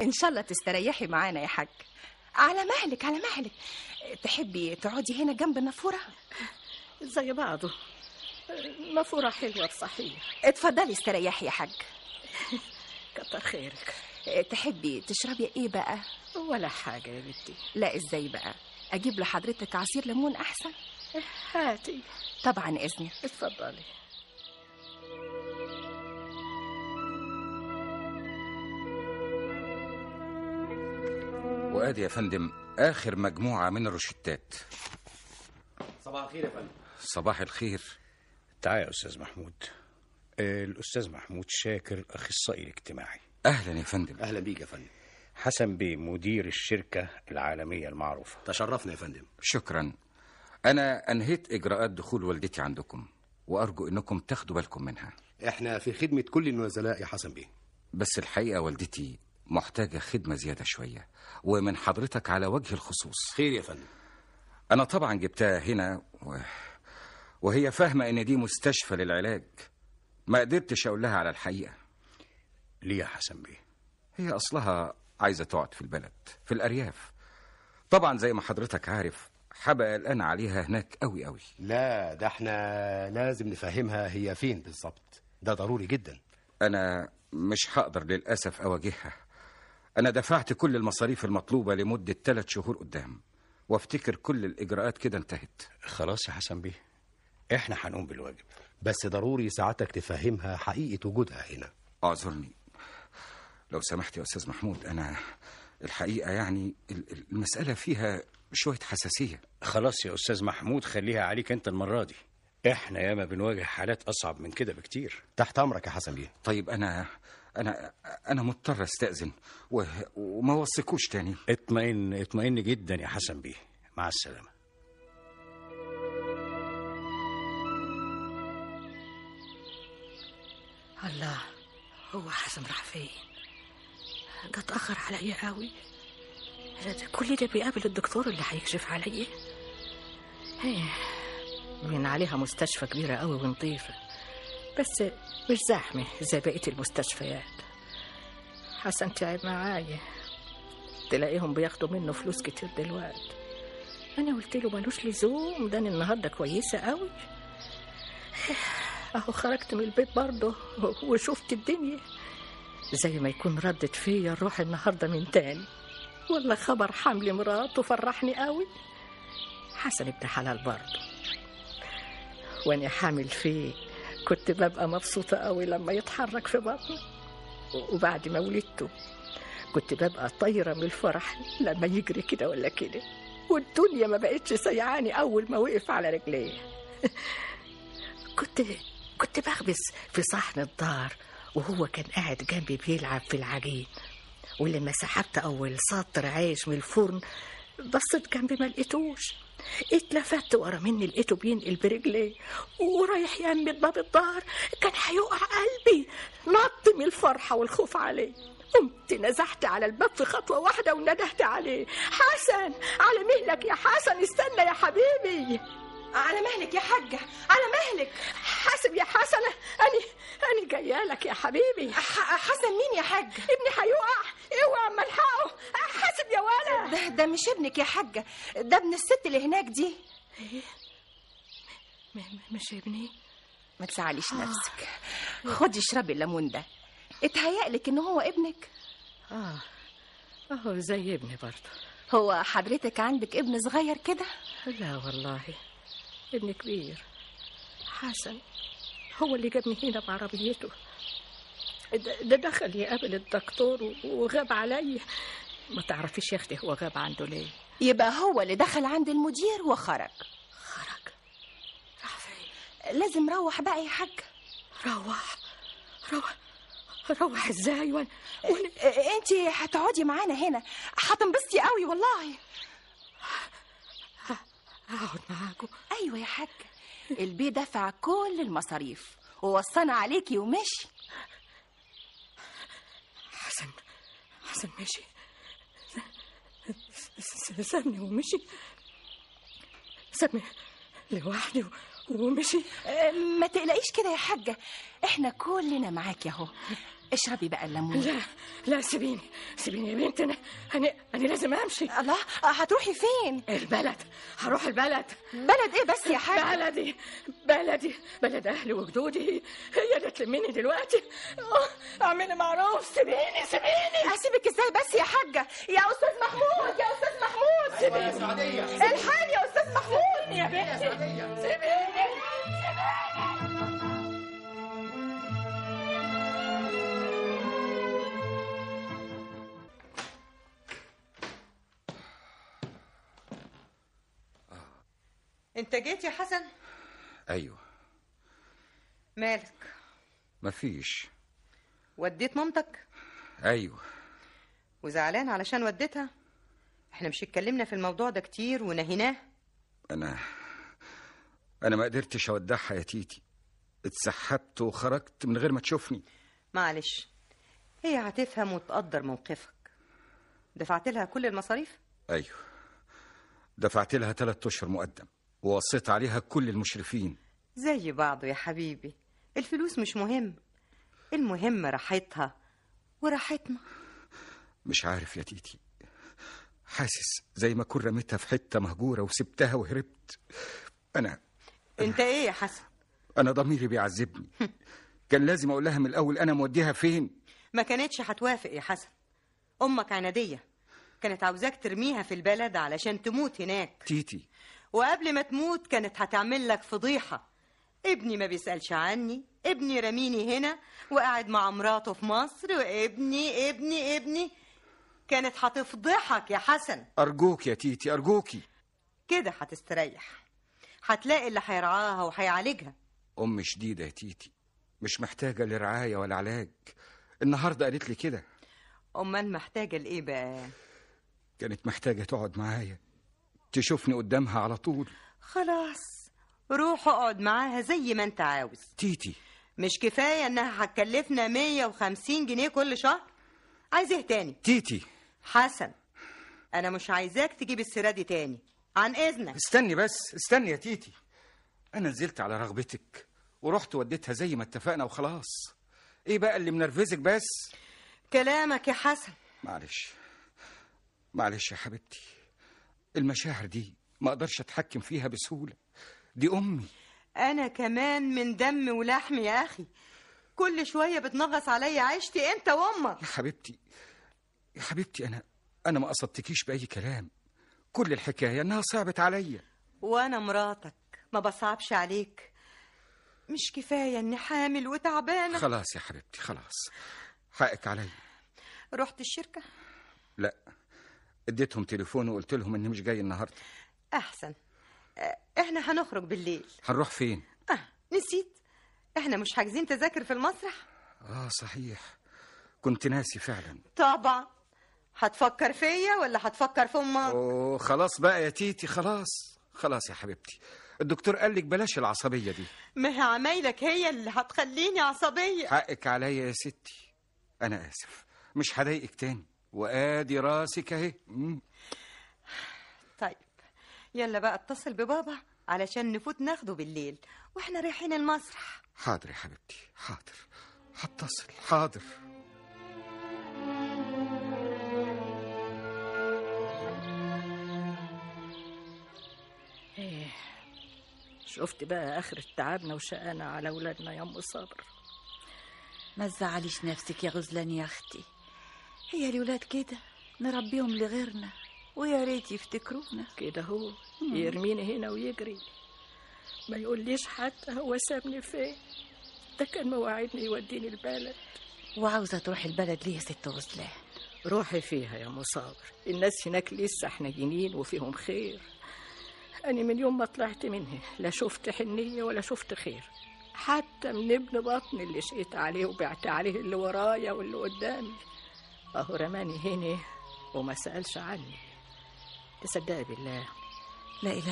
ان شاء الله تستريحي معانا يا حاج. على مهلك على مهلك. تحبي تقعدي هنا جنب النافوره؟ زي بعضه، نافورة حلوة بصحيح. اتفضلي استريحي يا حاج. كتر خيرك. تحبي تشربي ايه بقى؟ ولا حاجة يا بنتي. لا ازاي بقى؟ اجيب لحضرتك عصير ليمون احسن؟ هاتي. طبعا اذنك. اتفضلي. وادي يا فندم اخر مجموعة من الروشتات. صباح الخير يا فندم. صباح الخير. تعال يا أستاذ محمود. الأستاذ محمود شاكر، أخصائي الاجتماعي. أهلا يا فندم. أهلا بيك يا فندم. حسن بيه، مدير الشركة العالمية المعروفة. تشرفنا يا فندم. شكرا. أنا أنهيت إجراءات دخول والدتي عندكم، وأرجو أنكم تاخدوا بالكم منها. إحنا في خدمة كل النزلاء يا حسن بيه. بس الحقيقة والدتي محتاجة خدمة زيادة شوية، ومن حضرتك على وجه الخصوص. خير يا فندم. أنا طبعا جبتها هنا وهي فاهمة إن دي مستشفى للعلاج. ما قدرتش أقول لها على الحقيقة. ليه يا حسن بيه؟ هي أصلها عايزة تقعد في البلد، في الأرياف. طبعا زي ما حضرتك عارف حبقى قلقان عليها هناك قوي قوي. لا، ده احنا لازم نفهمها هي فين بالظبط، ده ضروري جدا. أنا مش هقدر للأسف أواجهها. أنا دفعت كل المصاريف المطلوبة لمدة 3 شهور قدام، وافتكر كل الإجراءات كده انتهت. خلاص يا حسن بيه، احنا هنقوم بالواجب. بس ضروري ساعتك تفهمها حقيقة وجودها هنا. اعذرني لو سمحت يا أستاذ محمود. أنا الحقيقة يعني المسألة فيها شوية حساسية. خلاص يا أستاذ محمود، خليها عليك أنت المرة دي. احنا ياما بنواجه حالات أصعب من كده بكتير. تحت أمرك يا حسن بيه. طيب أنا مضطر أستأذن وما وصيكوش تاني. اطمئن جدا يا حسن بيه. مع السلامة. الله، هو حسن راح فين؟ ده اتأخر عليا قوي. كل ده بيقابل الدكتور اللي هيكشف عليا. من عليها مستشفى كبيرة قوي ونظيفة، بس مش زحمة زي بقية المستشفيات. حسن تعب معايا، تلاقيهم بياخدوا منه فلوس كتير دلوقتي. أنا قلت له ملوش لزوم، ده أنا النهاردة كويسة قوي. أهو خرجت من البيت برضه وشفت الدنيا، زي ما يكون ردت فيا الروح النهاردة من تاني. والله خبر حمل مراته فرحني قوي. حسن ابن حلال برضه، وأنا حامل فيه كنت ببقى مبسوطة قوي لما يتحرك في بطني، وبعد ما ولدته كنت ببقى طايرة من الفرح لما يجري كده ولا كده، والدنيا ما بقتش سيعاني أول ما وقف على رجليه. كنت بخبز في صحن الدار وهو كان قاعد جنبي بيلعب في العجين، ولما سحبت أول سطر عيش من الفرن بصيت جنبي ما لقيتوش. اتلفت ورا مني لقيته بينقل برجليه ورايح يمد باب الدار. كان هيقع قلبي، نط من الفرحة والخوف عليه. قمت نزحت على الباب في خطوة واحدة وندهت عليه: حسن، على مهلك يا حسن، استنى يا حبيبي. على مهلك يا حاجة، على مهلك. حاسب يا حسن، أنا جايه لك يا حبيبي. حسن مين يا حاج؟ ابني هيقع، اوعى اما الحقه. حاسب يا ولد. ده مش ابنك يا حاجة، ده ابن الست اللي هناك دي. ايه؟ مش ابني؟ ما تزعليش نفسك. خدي اشربي الليمون ده، اتهيألك ان هو ابنك. اهو زي ابني برضه. هو حضرتك عندك ابن صغير كده؟ لا والله، ابن كبير. حسن هو اللي جابني هنا بعربيته. ده دخل يقابل الدكتور وغاب علي. ما تعرفيش يا اختي هو غاب عنده ليه؟ يبقى هو اللي دخل عند المدير وخرج. راح فين؟ لازم روح بقى يا حاج. روح ازاي؟ انت هتقعدي معانا هنا، هتنبسطي قوي والله. اقعد معاكم؟ ايوه يا حاج، البيه دفع كل المصاريف ووصانا عليكي ومشي. حسن مشي؟ سابني ومشي؟ سابني لوحدي ومشي؟ ما تقلقيش كده يا حاجة، احنا كلنا معاكي اهو. اشربي بقى الليمون. لا لا، سيبيني يا بنت، انا لازم امشي. الله، هتروحي فين؟ البلد، هروح البلد. بلد ايه بس يا حاجة؟ بلد اهلي وجدودي، هي اللي تلمني دلوقتي. اعملي معروف، سيبيني. اسيبك ازاي بس يا حاجة؟ يا استاذ محمود، سيبيني. الحقني يا استاذ محمود. يا بنتي سيبيني. انت جيت يا حسن؟ ايوه. مالك؟ مفيش. وديت مامتك؟ ايوه. وزعلان علشان وديتها؟ احنا مش اتكلمنا في الموضوع ده كتير ونهيناه. انا ما قدرتش اودعها يا تيتي، اتسحبت وخرجت من غير ما تشوفني. معلش، هي هتفهم وتقدر موقفك. دفعت لها كل المصاريف؟ ايوه، دفعت لها 3 اشهر مقدم ووصيت عليها كل المشرفين. زي بعضه يا حبيبي، الفلوس مش مهم، المهم راحتها وراحتنا. مش عارف يا تيتي، حاسس زي ما كنت رميتها في حتة مهجورة وسبتها وهربت. انت ايه يا حسن؟ انا ضميري بيعذبني. كان لازم اقول لها من الاول انا موديها فين. ما كانتش هتوافق يا حسن، امك عنادية، كانت عاوزاك ترميها في البلد علشان تموت هناك. تيتي، وقبل ما تموت كانت هتعمل لك فضيحة. ابني ما بيسألش عني، ابني رميني هنا وقاعد مع مراته في مصر، وابني ابني ابني. كانت هتفضحك يا حسن. ارجوك يا تيتي، ارجوكي. كده هتستريح، هتلاقي اللي هيرعاها وهيعالجها. ام شديدة يا تيتي، مش محتاجة لرعاية ولا علاج. النهاردة قالت لي كده. امال محتاجة لايه بقى؟ كانت محتاجة تقعد معايا، تشوفني قدامها على طول. خلاص، روح اقعد معاها زي ما انت عاوز. تيتي، مش كفاية انها هتكلفنا 150 جنيه كل شهر؟ عايز ايه تاني؟ تيتي. حسن، انا مش عايزاك تجيب السيرة دي تاني، عن اذنك. استني يا تيتي. انا نزلت على رغبتك ورحت وديتها زي ما اتفقنا وخلاص. ايه بقى اللي منرفزك بس؟ كلامك يا حسن. معلش يا حبيبتي، المشاعر دي ما اقدرش اتحكم فيها بسهولة. دي امي. انا كمان من دم ولحم يا اخي، كل شوية بتنغص عليا عيشتي انت وامك. يا حبيبتي، انا ما قصدتكيش باي كلام. كل الحكاية انها صعبت عليا. وانا مراتك ما بصعبش عليك. مش كفاية اني حامل وتعبانة؟ خلاص يا حبيبتي، خلاص، حقك عليا. رحت الشركة؟ لا، اديتهم تليفون وقلت لهم اني مش جاي النهارده. احسن. احنا هنخرج بالليل. هنروح فين؟ نسيت، احنا مش حاجزين تذاكر في المسرح. صحيح، كنت ناسي فعلا. طبعا. هتفكر فيا ولا هتفكر في امك؟ خلاص بقى يا تيتي، خلاص يا حبيبتي. الدكتور قال لك بلاش العصبية دي. ما هي عمايلك هي اللي هتخليني عصبية. حقك عليا يا ستي، انا اسف، مش هضايقك تاني، وادي راسك اهي. طيب يلا بقى اتصل ببابا علشان نفوت ناخده بالليل واحنا رايحين المسرح. حاضر يا حبيبتي، حاضر، هتصل، حاضر. شفت بقى آخر تعبنا وشقانا على أولادنا يا أم صابر. ما تزعليش نفسك يا غزلان يا أختي، هي الولاد كده نربيهم لغيرنا ويا ريت يفتكرونا كده. هو يرميني هنا ويجري، ما يقوليش حتى هو سابني فين. ده كان مواعيدني يوديني البلد. وعاوزة تروح البلد ليه يا ست غزلان؟ روحي فيها يا أم صابر، الناس هناك لسه حنينين وفيهم خير. أنا من يوم ما طلعت منها لا شفت حنية ولا شفت خير، حتى من ابن بطني اللي شقيت عليه وبعت عليه اللي ورايا واللي قدامي، أهو رماني هنا وما سألش عني. تصدقي بالله لا إله